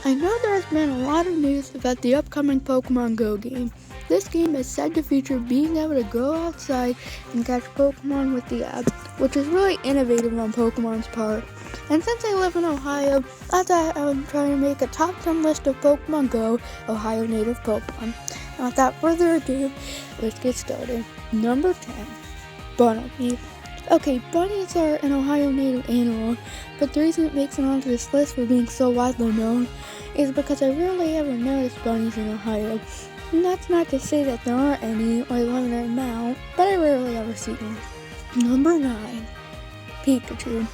I know there has been a lot of news about the upcoming Pokemon Go game. This game is said to feature being able to go outside and catch Pokemon with the app, which is really innovative on Pokemon's part. And since I live in Ohio, I thought I would try to make a top 10 list of Pokemon Go Ohio native Pokemon. And without further ado, let's get started. Number 10, Bunnelby. Okay, bunnies are an Ohio native animal, but the reason it makes it onto this list for being so widely known is because I rarely ever notice bunnies in Ohio. And that's not to say that there aren't any or limited amount, but I rarely ever see them. Number 9, Pikachu.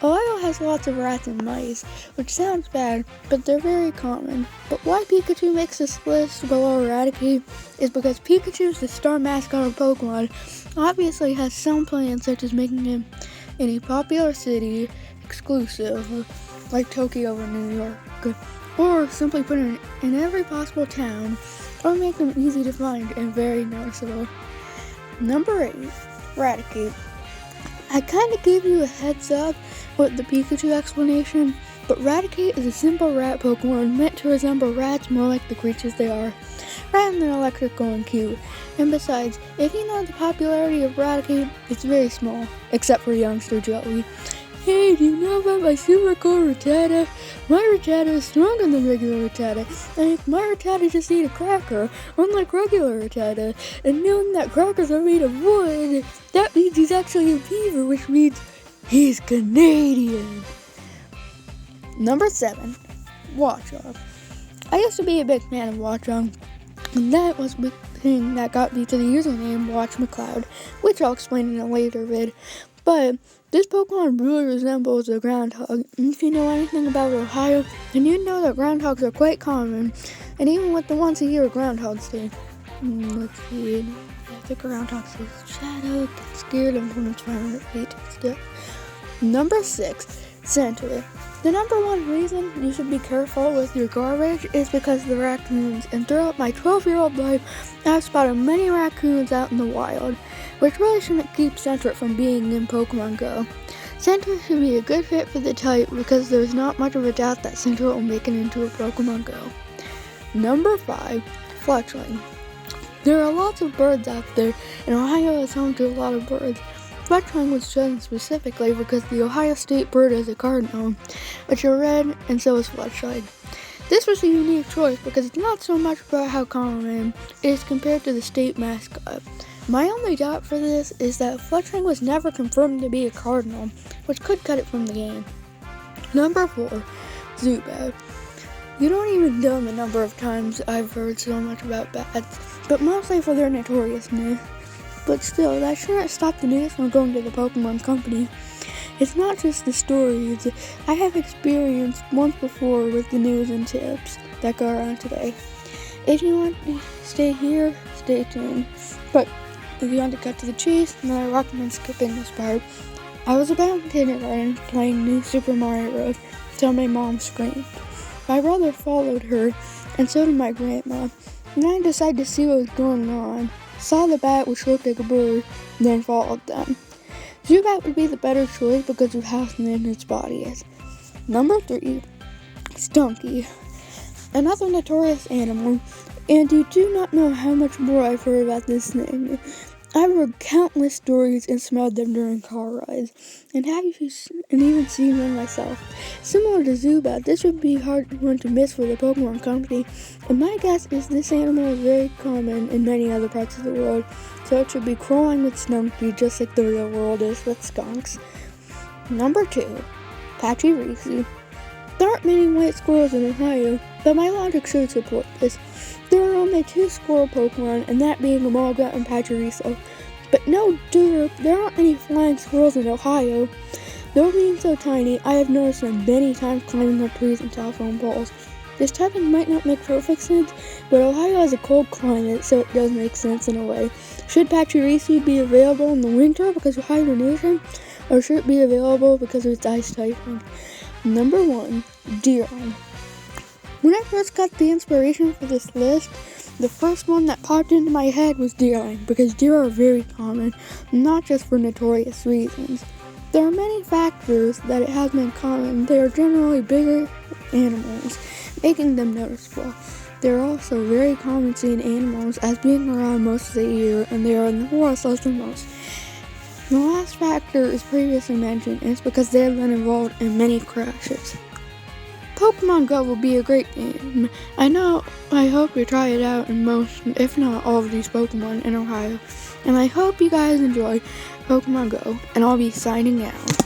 Ohio has lots of rats and mice, which sounds bad, but they're very common. But why Pikachu makes this list below Raticate is because Pikachu is the star mascot of Pokemon, obviously has some plans such as making him in a popular city exclusive, like Tokyo or New York, or simply put him in every possible town, or make them easy to find and very noticeable. Number 8, Raticate. I kind of gave you a heads up with the Pikachu explanation, but Raticate is a simple rat Pokemon meant to resemble rats more like the creatures they are, rather than electrical and cute. And besides, if you know the popularity of Raticate, it's very small, except for youngster Joey. Hey, do you know about my super cool Rattata? My Rattata is stronger than regular Rattata, and my Rattata just ate a cracker, unlike regular Rattata. And knowing that crackers are made of wood, that means he's actually a beaver, which means he's Canadian. Number 7, Watchog. I used to be a big fan of Watchog, and that was the thing that got me to the username WatchMcCloud, which I'll explain in a later vid. But this Pokemon really resembles a groundhog. And if you know anything about Ohio, then you know that groundhogs are quite common, and even with the once a year Groundhog's Day. Let's see, the groundhog says shadow, gets scared, and when it's 500 feet, still. Number 6, Center. The number one reason you should be careful with your garbage is because of the raccoons, and throughout my 12-year-old life, I've spotted many raccoons out in the wild, which really shouldn't keep Center from being in Pokemon Go. Center should be a good fit for the type because there's not much of a doubt that Center will make it into a Pokemon Go. Number 5, Fletchling. There are lots of birds out there, and Ohio is home to a lot of birds. Fletchling was chosen specifically because the Ohio state bird is a cardinal, which are red, and so is Fletchling. This was a unique choice because it's not so much about how common it is compared to the state mascot. My only doubt for this is that Fletchling was never confirmed to be a cardinal, which could cut it from the game. Number 4, Zubat. You don't even know the number of times I've heard so much about bats, but mostly for their notoriousness. But still, that shouldn't stop the news from going to the Pokemon Company. It's not just the stories. I have experienced once before with the news and tips that go around today. If you want to stay here, stay tuned. But if you want to cut to the chase, then I recommend skipping this part. I was about in kindergarten playing New Super Mario Bros. Till my mom screamed. My brother followed her, and so did my grandma. And I decided to see what was going on. Saw the bat, which looked like a bird, then followed them. Zubat would be the better choice because of how thin its body is. Number 3, Stunky. Another notorious animal, and you do not know how much more I've heard about this thing. I've heard countless stories and smelled them during car rides, and even seen one myself. Similar to Zubat, this would be a hard one to miss for the Pokemon Company, and my guess is this animal is very common in many other parts of the world, so it should be crawling with Stunky just like the real world is with skunks. Number 2, Pachirisu. There aren't many white squirrels in Ohio, but my logic should support this. There are only 2 squirrel Pokemon, and that being Amalga and Pachirisu. But no derp, there aren't any flying squirrels in Ohio. Though being so tiny, I have noticed them many times climbing up trees and telephone poles. This typing might not make perfect sense, but Ohio has a cold climate, so it does make sense in a way. Should Pachirisu be available in the winter because of hibernation, or should it be available because of its ice typing? Number 1, Deerling. When I first got the inspiration for this list, the first one that popped into my head was Deerling, because deer are very common, not just for notorious reasons. There are many factors that it has in common. They are generally bigger animals, making them noticeable. They're also very common seeing animals as being around most of the year, and they are in the forest less than most. The last factor is previously mentioned, and it's because they have been involved in many crashes. Pokemon Go will be a great game. I hope you try it out in most, if not all of these Pokemon in Ohio. And I hope you guys enjoy Pokemon Go, and I'll be signing out.